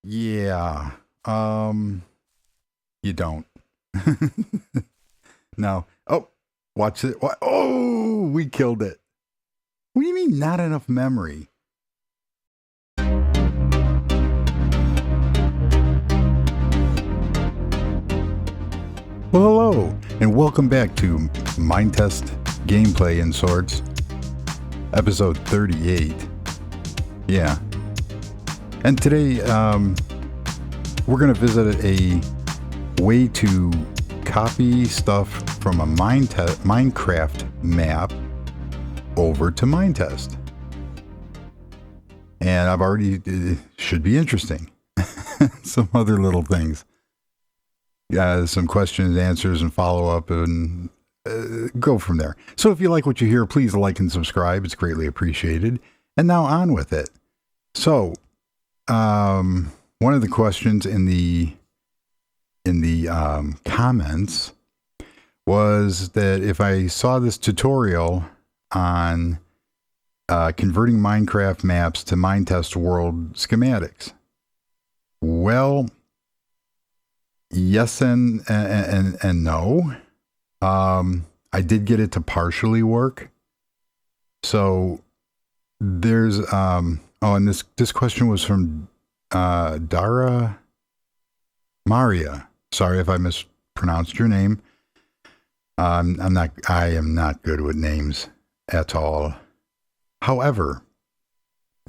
Yeah. You don't. No. Oh, watch it. Oh, we killed it. What do you mean not enough memory? Well, hello, and welcome back to Minetest Gameplay in Sorts, episode 38. Yeah. And today, we're going to visit a way to copy stuff from a Minecraft map over to Minetest. And I've already, it should be interesting. Some other little things. Some questions, answers, and follow-up, and go from there. So if you like what you hear, please like and subscribe. It's greatly appreciated. And now on with it. So, one of the questions in the comments was that if I saw this tutorial on converting Minecraft maps to Minetest world schematics. Well, yes and no. I did get it to partially work. So there's and this question was from Dara Maria. Sorry if I mispronounced your name. I am not good with names at all. However,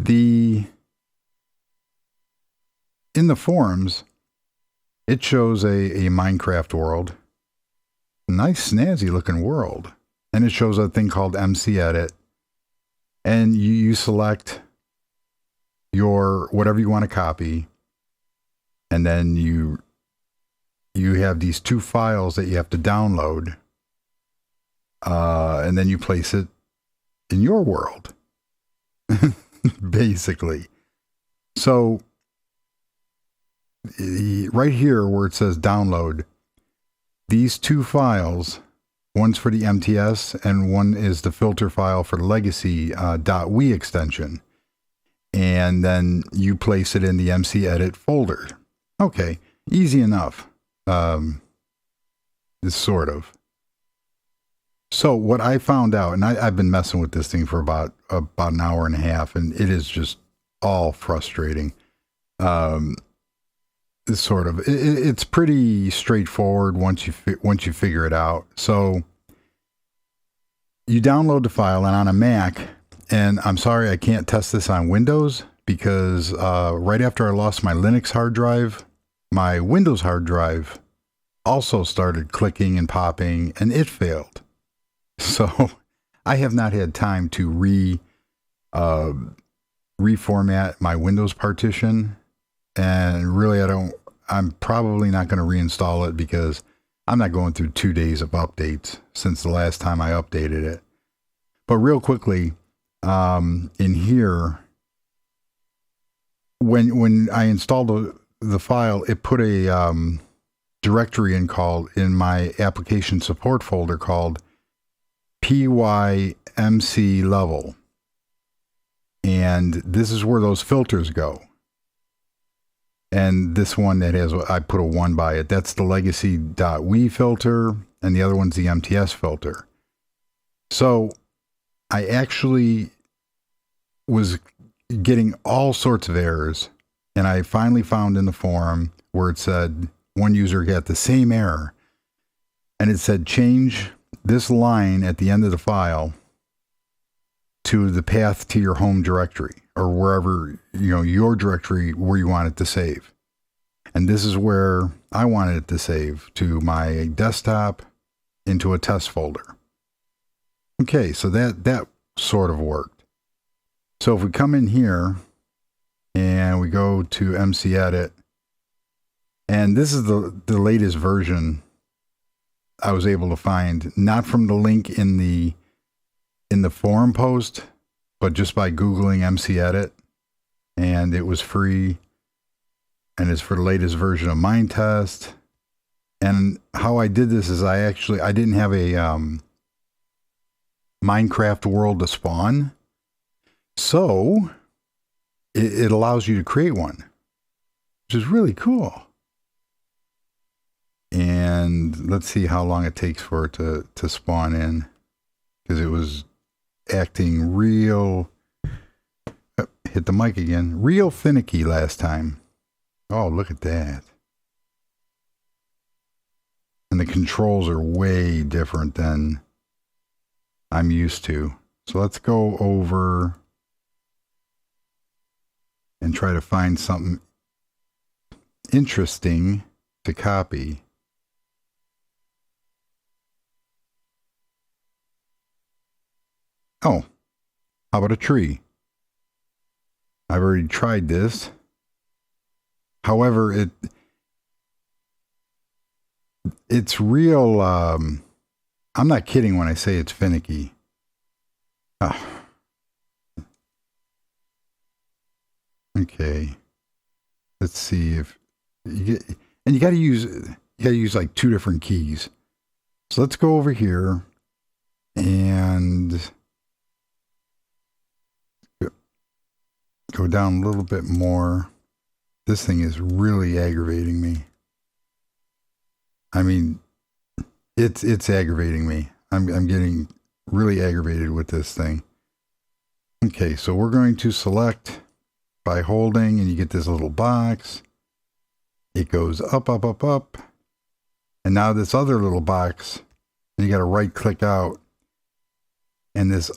in the forums, it shows a Minecraft world, a nice snazzy looking world, and it shows a thing called Mcedit, and you select your whatever you want to copy, and then you have these two files that you have to download, and then you place it in your world, basically. So right here where it says download, these two files, one's for the MTS and one is the filter file for the legacy .we extension. And then you place it in the Mcedit folder. Okay, easy enough. Sort of. So what I found out, and I've been messing with this thing for about an hour and a half, and it is just all frustrating. It's pretty straightforward once you figure it out. So you download the file, and on a Mac, and I'm sorry I can't test this on Windows because right after I lost my Linux hard drive, my Windows hard drive also started clicking and popping, and it failed. So I have not had time to reformat my Windows partition. And really, I'm probably not going to reinstall it because I'm not going through 2 days of updates since the last time I updated it. But real quickly, in here, when I installed the file, it put a directory in my application support folder called PYMC level. And this is where those filters go. And this one that has, I put a 1 by it, that's the legacy.we filter, and the other one's the MTS filter. So I actually was getting all sorts of errors, and I finally found in the forum where it said one user got the same error, and it said change this line at the end of the file to the path to your home directory or wherever, your directory where you want it to save. And this is where I wanted it to save, to my desktop into a test folder. Okay, so that sort of worked. So if we come in here and we go to Mcedit, and this is the latest version I was able to find, not from the link in the forum post, but just by Googling Mcedit, and it was free, and it's for the latest version of Minetest. And how I did this is I didn't have a Minecraft world to spawn, so it allows you to create one. which is really cool. And let's see how long it takes for it to spawn in, because it was acting real, hit the mic again, real finicky last time. Oh, look at that. And the controls are way different than I'm used to. So let's go over and try to find something interesting to copy. Oh, how about a tree? I've already tried this. However, it's real, I'm not kidding when I say it's finicky. Okay. Let's see if you get, and you got to use like 2 different keys. So let's go over here and go down a little bit more. This thing is really aggravating me. I mean, it's aggravating me. I'm getting really aggravated with this thing. Okay, so we're going to select by holding, and you get this little box. It goes up, up, up, up. And now this other little box, and you got to right click out. And this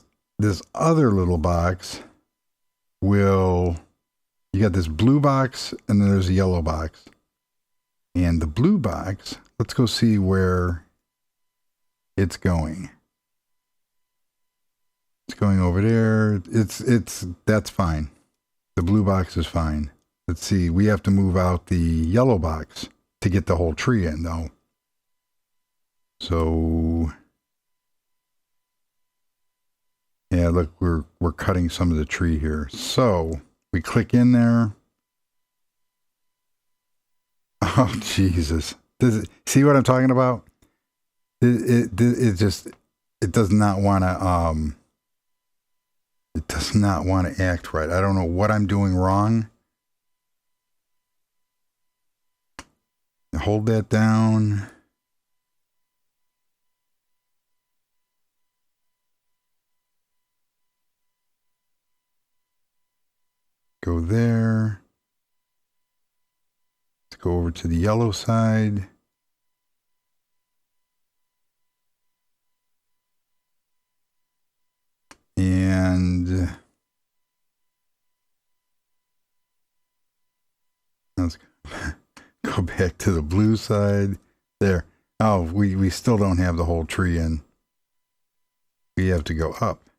other little box you got this blue box, and then there's a yellow box. And the blue box, let's go see where it's going. It's going over there. That's fine. The blue box is fine. Let's see, we have to move out the yellow box to get the whole tree in though. So yeah, look, we're cutting some of the tree here. So we click in there. Oh Jesus. See what I'm talking about? It does not want to it does not want to act right. I don't know what I'm doing wrong. Hold that down. Go there. Let's go over to the yellow side. And let's go back to the blue side. There. Oh, we still don't have the whole tree in. We have to go up.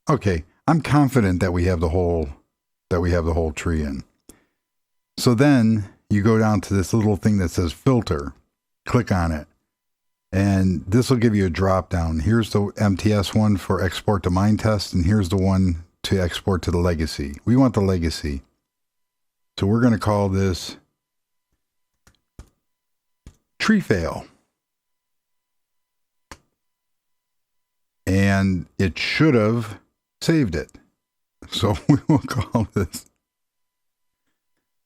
Okay, I'm confident that we have the whole tree in. So then you go down to this little thing that says filter. Click on it. And this will give you a drop down. Here's the MTS one for export to Minetest, and here's the one to export to the legacy. We want the legacy. So we're going to call this tree fail. And it should have saved it. So we will call this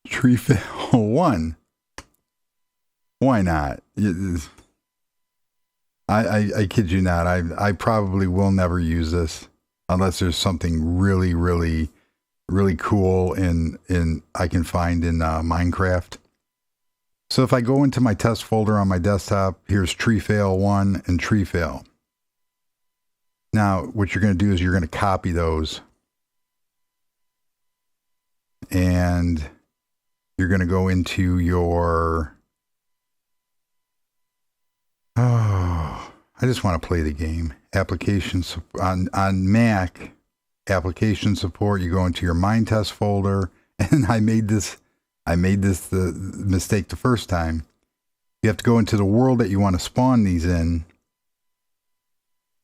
tree fail 1. Why not? I kid you not. I probably will never use this unless there's something really, really, really cool I can find in Minecraft. So if I go into my test folder on my desktop, here's tree fail 1 and tree fail. Now, what you're going to do is you're going to copy those, and you're going to go into your, I just want to play the game. Applications on Mac, application support, you go into your Minetest folder, and I made this the mistake the first time. You have to go into the world that you want to spawn these in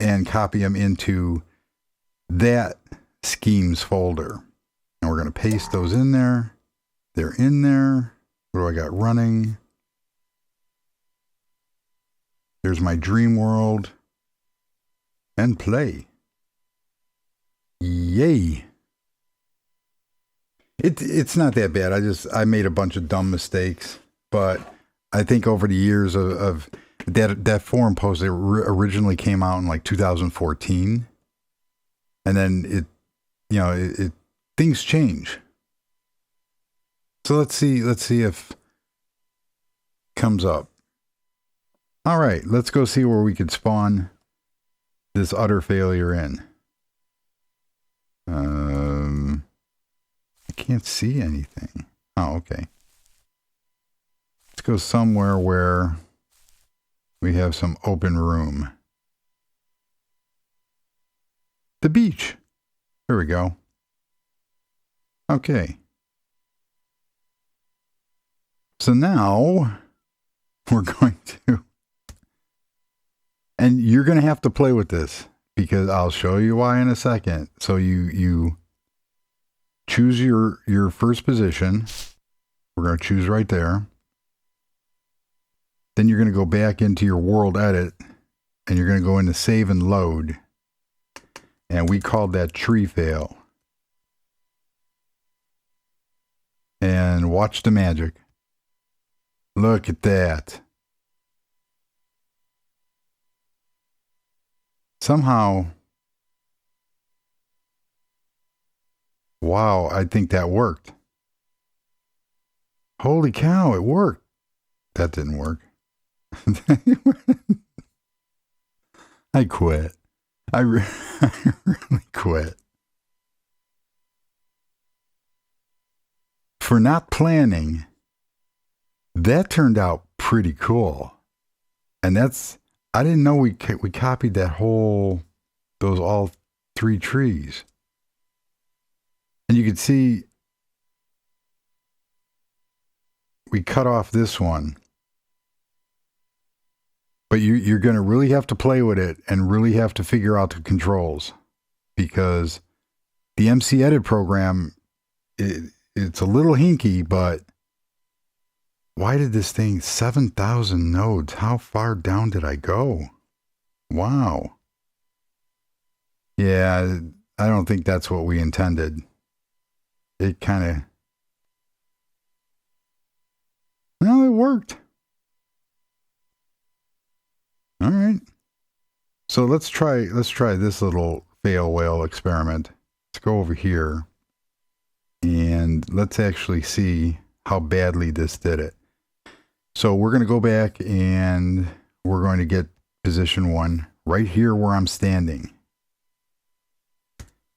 and copy them into that schemes folder. And we're going to paste those in there. They're in there. What do I got running? There's my dream world. And play. Yay. It's not that bad. I made a bunch of dumb mistakes, but I think over the years of that forum post, it originally came out in like 2014, and then it things change. So let's see if it comes up. All right, let's go see where we could spawn this utter failure in. I can't see anything. Oh, okay. Let's go somewhere where we have some open room. The beach. There we go. Okay. So now we're going to, and you're going to have to play with this because I'll show you why in a second. So you choose your first position. We're going to choose right there. Then you're going to go back into your world edit and you're going to go into save and load. And we called that tree fail. And watch the magic. Look at that. Somehow, wow, I think that worked. Holy cow, it worked. That didn't work. I quit. I really quit. For not planning, that turned out pretty cool. And I didn't know we copied that all three trees. And you could see we cut off this one. But you're going to really have to play with it and really have to figure out the controls, because the Mcedit program, it's a little hinky, but why did this thing, 7,000 nodes? How far down did I go? Wow. Yeah, I don't think that's what we intended. It kind of, well, it worked. All right. So let's try this little fail whale experiment. Let's go over here and let's actually see how badly this did it. So we're going to go back and we're going to get position 1 right here where I'm standing.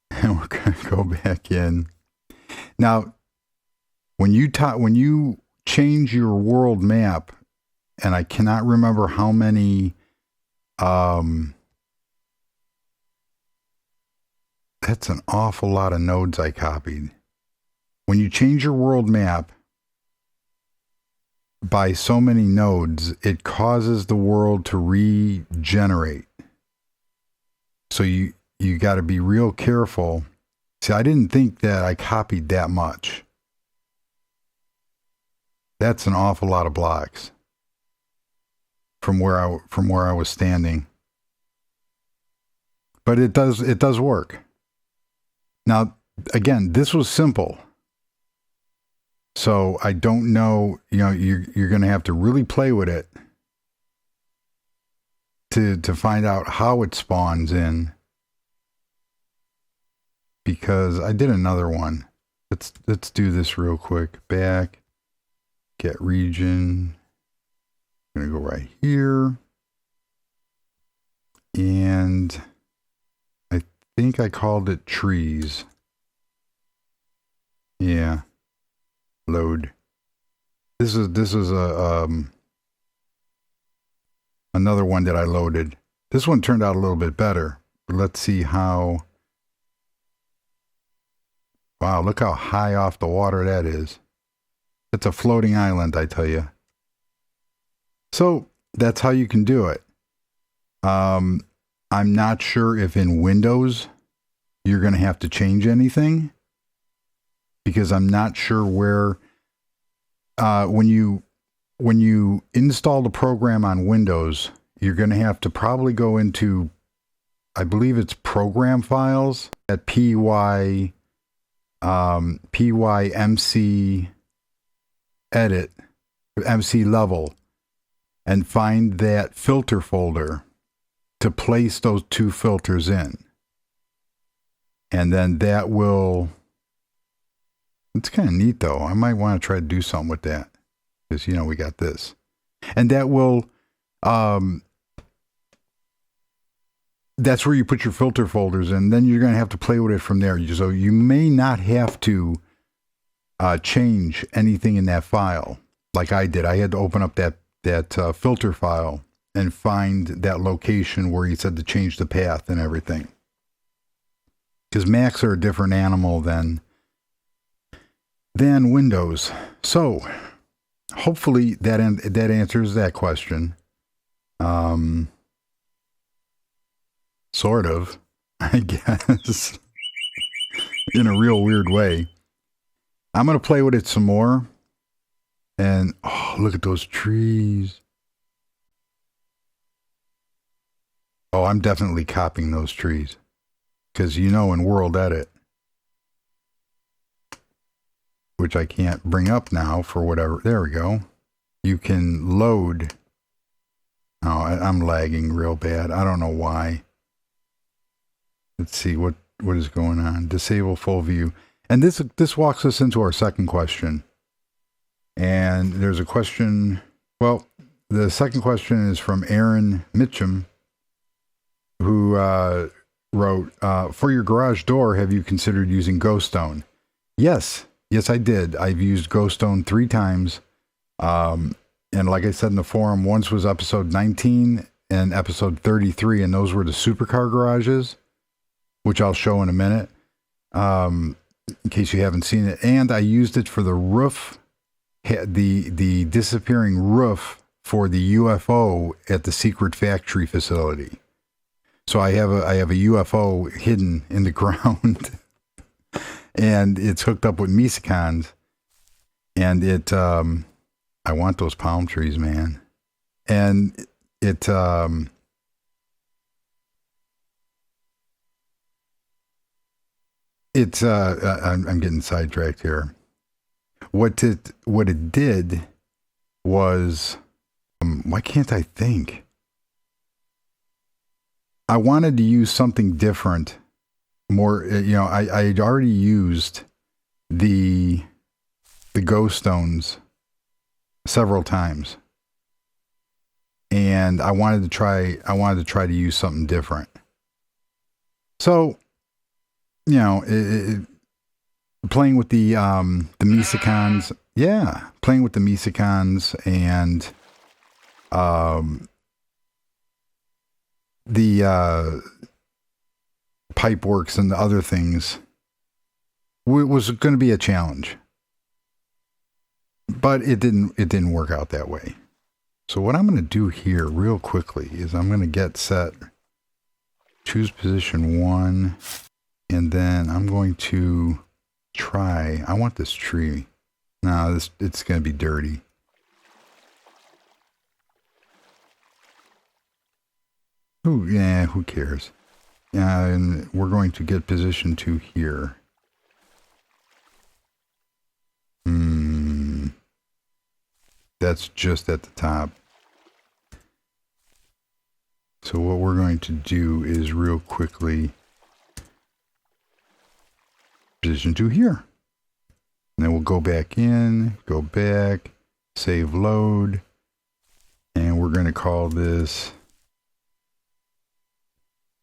And we're going to go back in. Now, when you change your world map, and I cannot remember how many that's an awful lot of nodes I copied. When you change your world map by so many nodes, it causes the world to regenerate. So you got to be real careful. See, I didn't think that I copied that much. That's an awful lot of blocks from where I was standing. But it does work. Now, again, this was simple. So I don't know, you're going to have to really play with it to find out how it spawns in. Because I did another one. Let's do this real quick. Back, get region. I'm going to go right here. And I think I called it trees. Yeah. Load. This is a another one that I loaded. This one turned out a little bit better. But let's see how. Wow, look how high off the water that is. It's a floating island, I tell you. So that's how you can do it. I'm not sure if in Windows you're going to have to change anything, because I'm not sure where when you install the program on Windows, you're going to have to probably go into, I believe it's program files at PY PYMC edit, MC level, and find that filter folder to place those two filters in. And then that will, it's kind of neat though. I might want to try to do something with that. Because, you know, we got this. And that will, that's where you put your filter folders in. Then you're going to have to play with it from there. So you may not have to change anything in that file like I did. I had to open up that filter file and find that location where he said to change the path and everything. Because Macs are a different animal than Windows. So hopefully that answers that question. Sort of, I guess, in a real weird way. I'm going to play with it some more. And, oh, look at those trees. Oh, I'm definitely copying those trees. Because, you know, in World Edit, which I can't bring up now for whatever. There we go. You can load. Oh, I'm lagging real bad. I don't know why. Let's see what is going on. Disable full view. And this walks us into our second question. And there's a question. Well, the second question is from Aaron Mitchum, who wrote, for your garage door, have you considered using Ghost Stone? Yes, I did. I've used Ghost Stone 3 times. And like I said in the forum, once was episode 19 and episode 33, and those were the supercar garages, which I'll show in a minute, in case you haven't seen it. And I used it for the roof, the disappearing roof for the UFO at the Secret Factory facility. So I have a UFO hidden in the ground, and it's hooked up with Misicons, and it I want those palm trees, man, and it I'm getting sidetracked here. What it did was, why can't I think? I wanted to use something different, more, you know, I had already used the Ghost Stones several times, and I wanted to try to use something different. So, you know, playing with the Misicons, yeah, playing with the Misicons and the Pipeworks and the other things was going to be a challenge, but it didn't work out that way. So what I'm going to do here real quickly is I'm going to get set, choose position 1, and then I'm going to try, I want this tree. No, it's going to be dirty. Who cares? And we're going to get position 2 here. That's just at the top. So what we're going to do is real quickly position 2 here. And then we'll go back in, go back, save load, and we're going to call this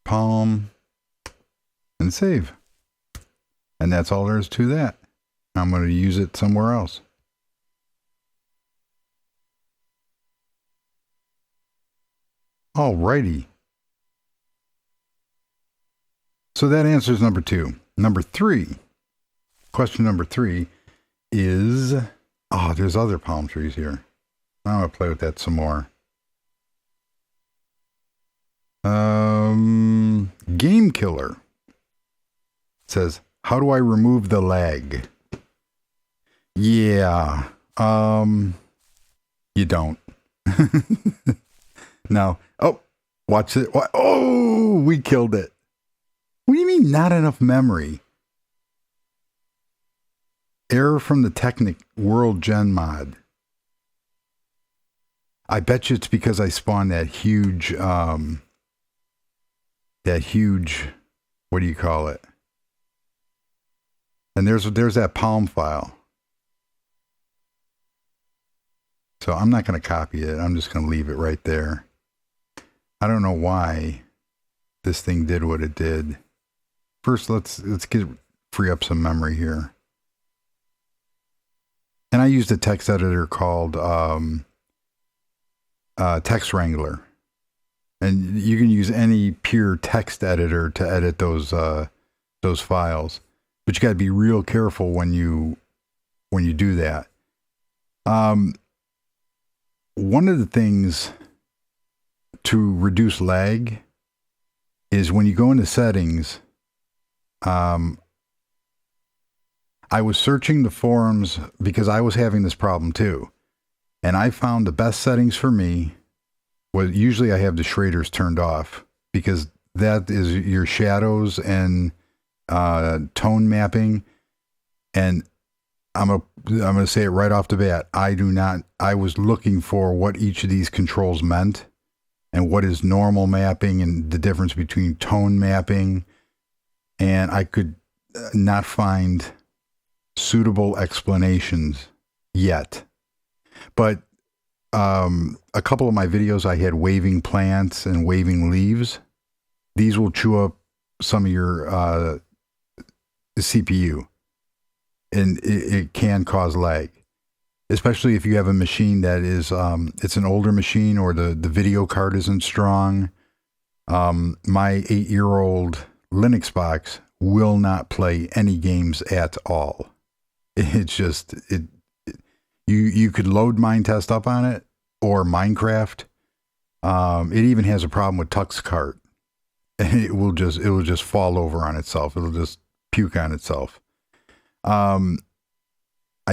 Palm and save. And that's all there is to that. I'm going to use it somewhere else. Alrighty. So that answers number 2. Number 3. Question number 3 is, there's other palm trees here. I'm going to play with that some more. Game Killer says, how do I remove the lag? Yeah. You don't. No. Oh, watch it. Oh, we killed it. What do you mean not enough memory? Error from the Technic World Gen mod. I bet you it's because I spawned that huge, what do you call it? And there's that Palm file. So I'm not going to copy it. I'm just going to leave it right there. I don't know why this thing did what it did. First, let's free up some memory here. And I used a text editor called Text Wrangler. And you can use any pure text editor to edit those files. But you got to be real careful when you do that. One of the things to reduce lag is when you go into settings. I was searching the forums because I was having this problem too. And I found the best settings for me was usually I have the shaders turned off because that is your shadows and tone mapping. And I'm gonna say it right off the bat. I was looking for what each of these controls meant and what is normal mapping and the difference between tone mapping. And I could not find suitable explanations yet. But a couple of my videos, I had waving plants and waving leaves. These will chew up some of your CPU. And it can cause lag, especially if you have a machine that is, it's an older machine or the video card isn't strong. My 8-year-old Linux box will not play any games at all. It's just, you could load Minetest up on it or Minecraft. It even has a problem with TuxCart. It will just fall over on itself. It'll just puke on itself. I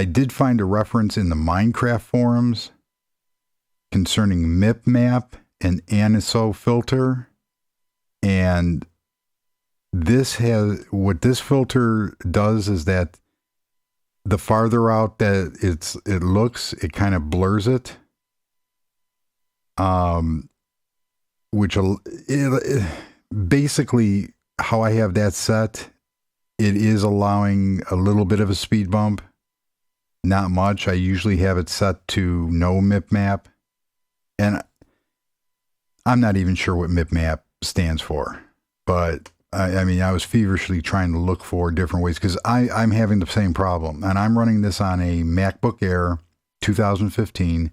did find a reference in the Minecraft forums concerning MipMap and ANISO filter. And what this filter does is that the farther out that it looks, it kind of blurs it. Basically how I have that set, it is allowing a little bit of a speed bump. Not much. I usually have it set to no MipMap. And I'm not even sure what MipMap stands for. But I mean, I was feverishly trying to look for different ways because I'm having the same problem. And I'm running this on a MacBook Air 2015.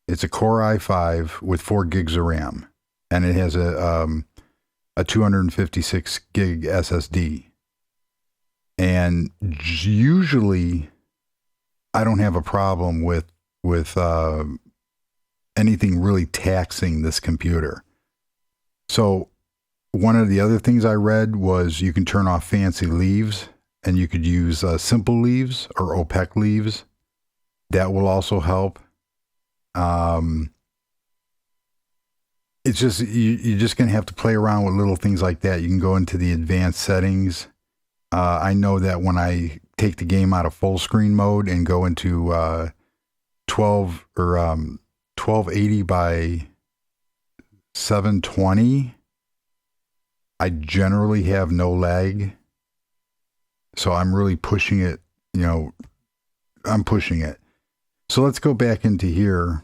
It's a Core i5 with 4 gigs of RAM. And it has a 256 gig SSD. And usually I don't have a problem with anything really taxing this computer. So one of the other things I read was you can turn off fancy leaves and you could use simple leaves or OPEC leaves. That will also help. It's just, you're just going to have to play around with little things like that. You can go into the advanced settings. I know that when I take the game out of full screen mode and go into 1280 by 720, I generally have no lag. So I'm really pushing it, I'm pushing it. So let's go back into here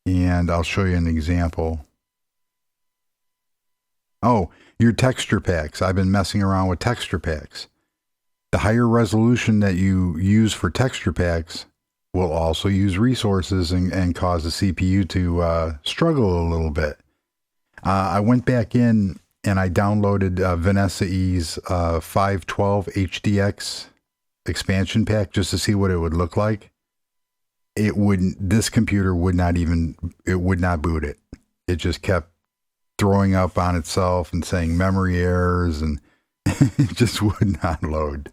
and I'll show you an example. Oh, your texture packs. I've been messing around with texture packs. The higher resolution that you use for texture packs will also use resources and cause the CPU to struggle a little bit. I went back in and I downloaded Vanessa E's 512 HDX expansion pack just to see what it would look like. This computer would not boot it. It just kept throwing up on itself and saying memory errors, and it just would not load.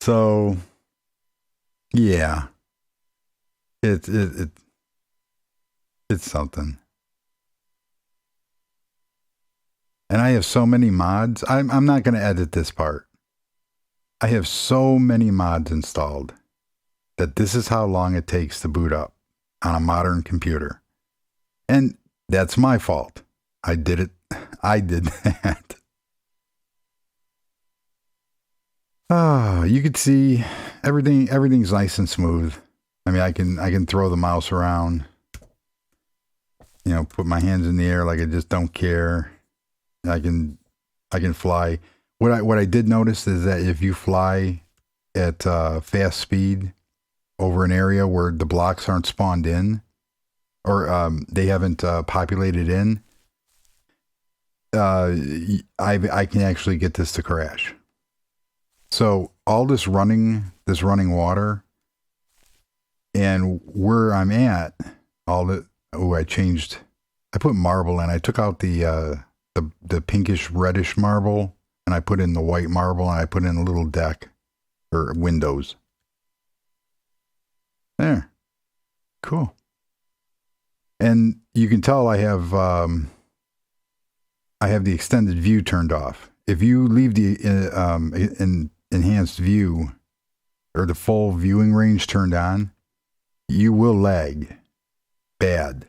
So, yeah, it's something. And I have so many mods. I'm not going to edit this part. I have so many mods installed that this is how long it takes to boot up on a modern computer. And that's my fault. I did it. I did that. You could see everything's nice and smooth. I mean, I can throw the mouse around, you know, put my hands in the air like I just don't care. I can fly. What I did notice is that if you fly at fast speed over an area where the blocks aren't spawned in, or they haven't populated in, I can actually get this to crash. So all this running water, and where I'm at, I put marble in. I took out the pinkish reddish marble, and I put in the white marble, and I put in a little deck or windows. There. Cool. And you can tell I have the extended view turned off. If you leave the enhanced view or the full viewing range turned on, you will lag bad,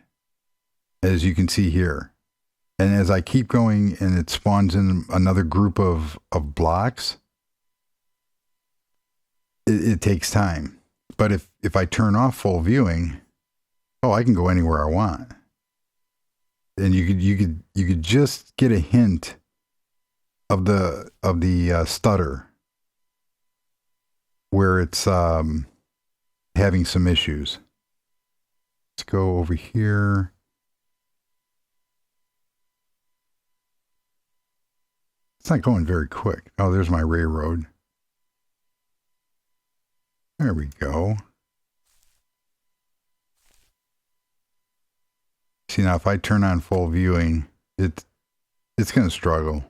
as you can see here. And as I keep going and it spawns in another group of blocks, it takes time. But if I turn off full viewing, I can go anywhere I want. And you could just get a hint of the stutter where it's having some issues. Let's go over here. It's not going very quick. Oh, there's my railroad. There we go. See, now if I turn on full viewing, it's going to struggle.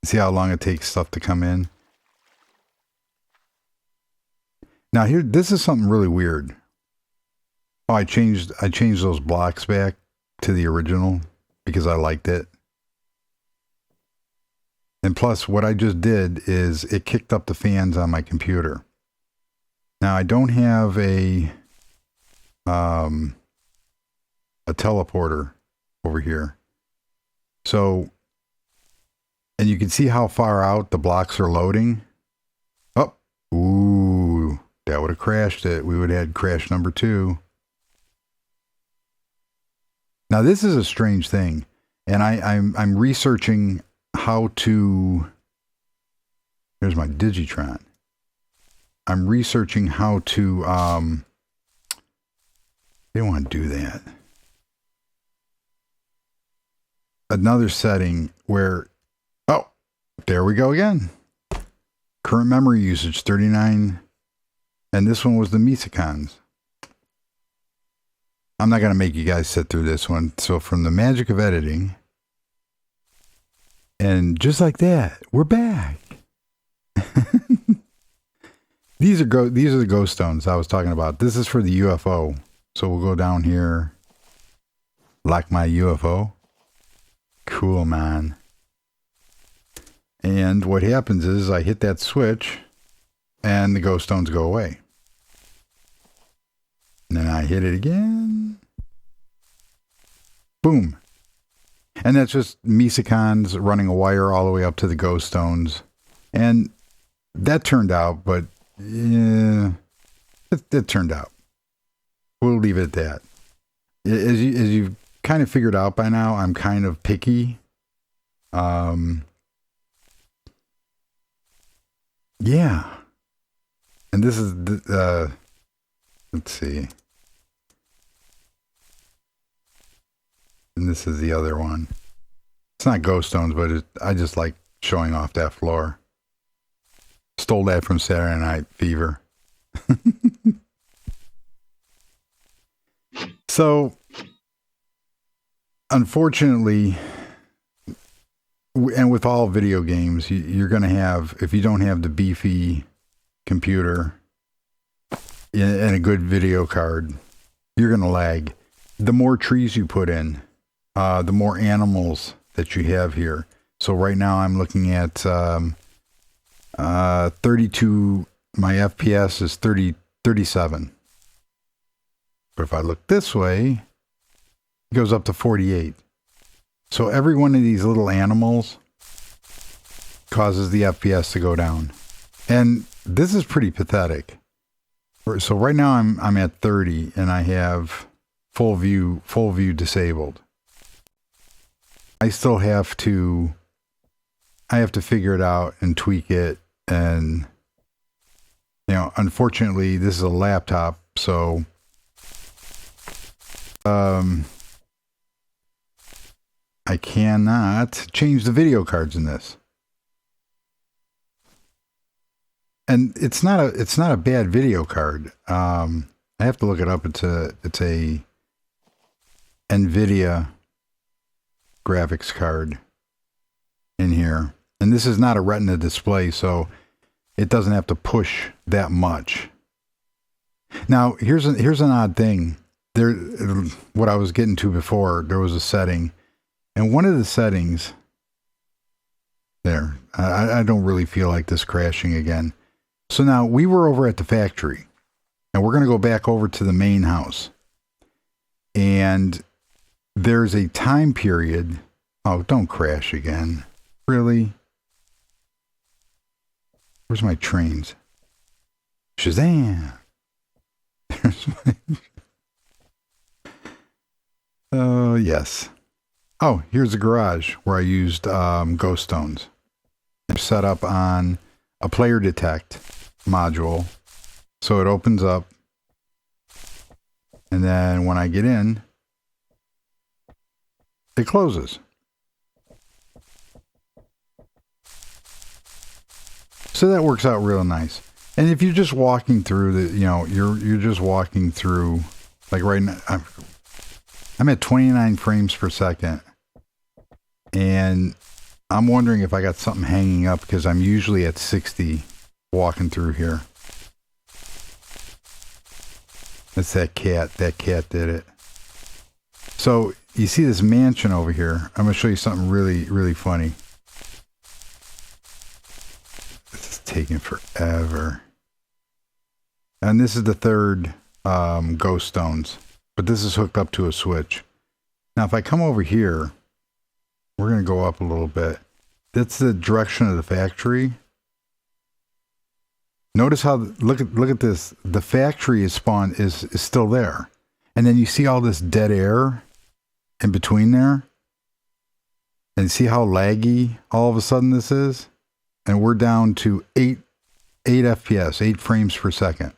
See how long it takes stuff to come in? Now here, this is something really weird. Oh, I changed those blocks back to the original because I liked it. And plus, what I just did is it kicked up the fans on my computer. Now I don't have a teleporter over here. So, and you can see how far out the blocks are loading. Oh, ooh, that would have crashed it. We would have had crash number 2. Now this is a strange thing, and I'm researching how to. Here's my Digitron. I'm researching how to. They don't want to do that. Another setting where, oh, there we go again. Current memory usage 39, and this one was the Mesicons. I'm not going to make you guys sit through this one. So from the magic of editing, and just like that, we're back. These are the ghost stones I was talking about. This is for the UFO. So we'll go down here, like my UFO. Cool, man. And what happens is I hit that switch and the ghost stones go away. And then I hit it again. Boom. And that's just Mesicons running a wire all the way up to the ghost stones. And that turned out, but yeah, it turned out. We'll leave it at that. As you've kind of figured out by now, I'm kind of picky. Yeah. And this is, let's see. And this is the other one. It's not ghost stones, but I just like showing off that floor. Stole that from Saturday Night Fever. So, unfortunately, and with all video games, you're going to have, if you don't have the beefy computer and a good video card, you're going to lag. The more trees you put in, the more animals that you have here, So right now I'm looking at 32. My FPS is 37. But if I look this way, it goes up to 48. So every one of these little animals causes the FPS to go down. And this is pretty pathetic. So right now I'm at 30 and I have full view disabled. I still have to figure it out and tweak it, and unfortunately this is a laptop, so I cannot change the video cards in this. And it's not a bad video card. I have to look it up. It's a NVIDIA graphics card in here. And this is not a Retina display, so it doesn't have to push that much. Now, here's an odd thing. What I was getting to before, there was a setting. And one of the settings there, I don't really feel like this crashing again. So now we were over at the factory, and we're going to go back over to the main house. And there's a time period. Oh, don't crash again. Really? Where's my trains? Shazam! Oh, yes. Oh, here's the garage where I used ghost stones. I'm set up on a player detect module, so it opens up, and then when I get in, it closes. So that works out real nice. And if you're just walking through you're just walking through, like right now, I'm at 29 frames per second, and I'm wondering if I got something hanging up, because I'm usually at 60 walking through here. That's that cat. That cat did it. So you see this mansion over here. I'm going to show you something really, really funny. This is taking forever. And this is the third ghost stones, but this is hooked up to a switch. Now, if I come over here, we're going to go up a little bit. That's the direction of the factory. Notice how, look at this. The factory is still there. And then you see all this dead air in between there. And see how laggy all of a sudden this is? And we're down to 8 FPS, 8 frames per second.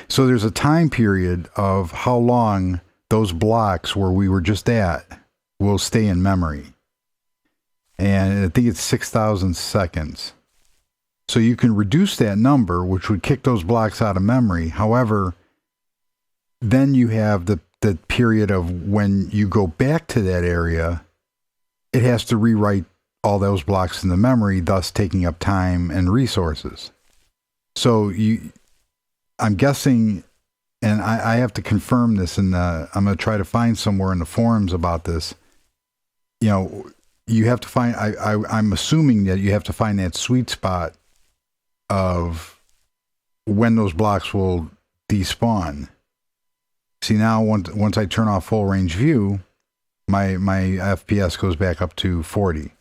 So there's a time period of how long those blocks where we were just at will stay in memory. And I think it's 6,000 seconds. So you can reduce that number, which would kick those blocks out of memory. However, then you have the period of when you go back to that area, it has to rewrite all those blocks in the memory, thus taking up time and resources. So I'm guessing, and I have to confirm this, and I'm going to try to find somewhere in the forums about this. You have to find, I'm assuming that you have to find that sweet spot of when those blocks will despawn. See, now once I turn off full range view, my FPS goes back up to 40.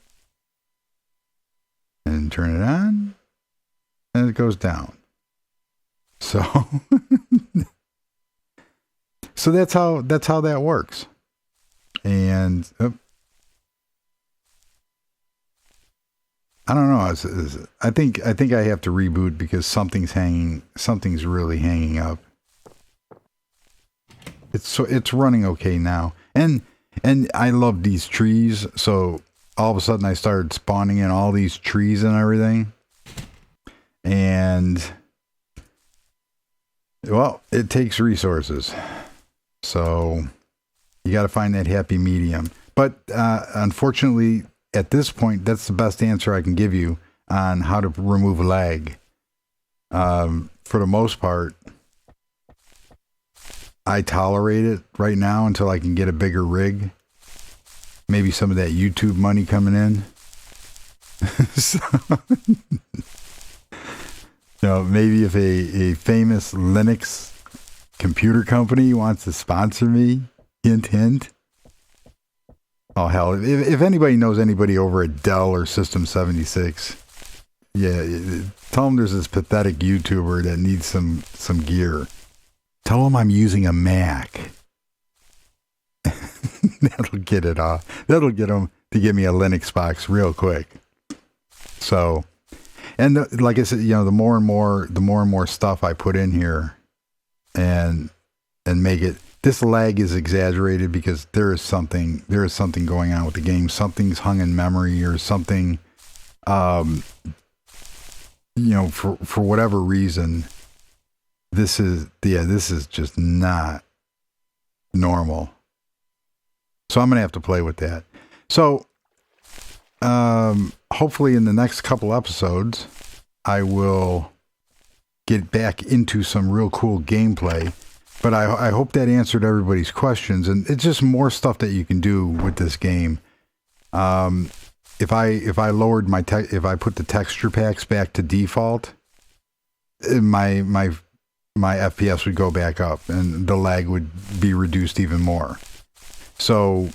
And turn it on, and it goes down. So so that's how that works. And I don't know. I think I have to reboot because something's really hanging up. It's running okay now. And I love these trees, so all of a sudden I started spawning in all these trees and everything. And well, it takes resources. So you got to find that happy medium. But unfortunately, at this point, that's the best answer I can give you on how to remove lag. For the most part, I tolerate it right now until I can get a bigger rig. maybe some of that YouTube money coming in. So, maybe if a famous Linux computer company wants to sponsor me, hint, hint. Oh, hell, if anybody knows anybody over at Dell or System 76, yeah, tell them there's this pathetic YouTuber that needs some gear. Tell them I'm using a Mac. That'll get it off. That'll get them to give me a Linux box real quick. So, and like I said, the more and more stuff I put in here, and make it. This lag is exaggerated because there is something going on with the game. Something's hung in memory or something. For whatever reason, this is just not normal. So I'm gonna have to play with that. So, hopefully in the next couple episodes, I will get back into some real cool gameplay. But I hope that answered everybody's questions, and it's just more stuff that you can do with this game. If I lowered if I put the texture packs back to default, my FPS would go back up, and the lag would be reduced even more. So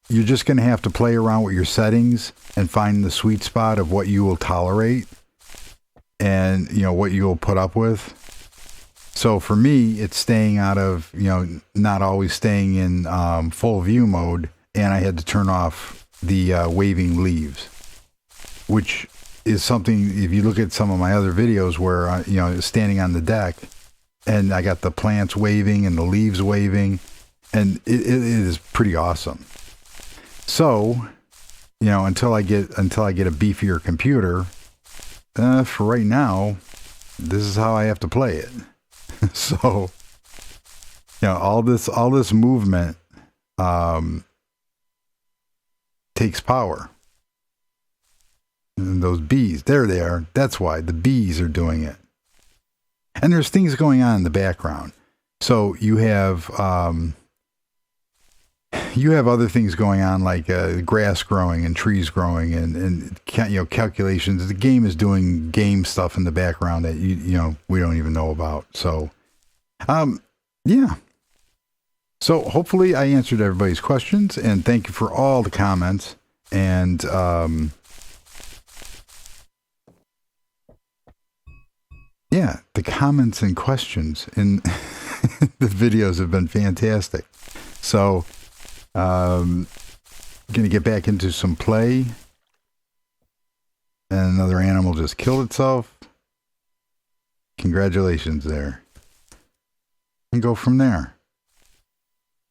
you're just going to have to play around with your settings and find the sweet spot of what you will tolerate, and what you will put up with. So for me, it's staying out of, not always staying in full view mode, and I had to turn off the waving leaves, which is something, if you look at some of my other videos where, standing on the deck, and I got the plants waving and the leaves waving, and it is pretty awesome. So, until I get a beefier computer, for right now, this is how I have to play it. So, all this movement takes power. And those bees, there they are. That's why the bees are doing it. And there's things going on in the background. So you have other things going on, like grass growing and trees growing and calculations. The game is doing game stuff in the background that we don't even know about. So, yeah. So hopefully I answered everybody's questions, and thank you for all the comments. And yeah, the comments and questions in the videos have been fantastic. So, going to get back into some play. And another animal just killed itself. Congratulations there. And go from there.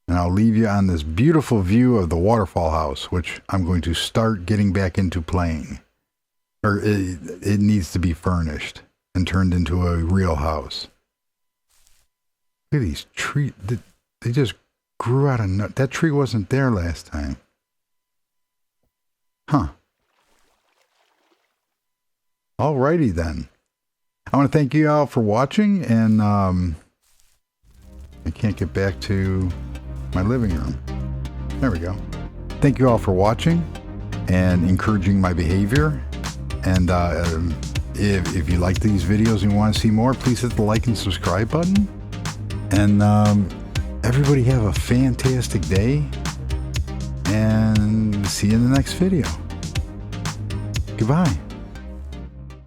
And I'll leave you on this beautiful view of the waterfall house, which I'm going to start getting back into playing. Or it needs to be furnished and turned into a real house. Look at these trees. They just grew out of nut. That tree wasn't there last time. Huh. Alrighty then. I want to thank you all for watching, and I can't get back to my living room. There we go. Thank you all for watching and encouraging my behavior. And if you like these videos and you want to see more, please hit the like and subscribe button. And everybody have a fantastic day, and see you in the next video. Goodbye.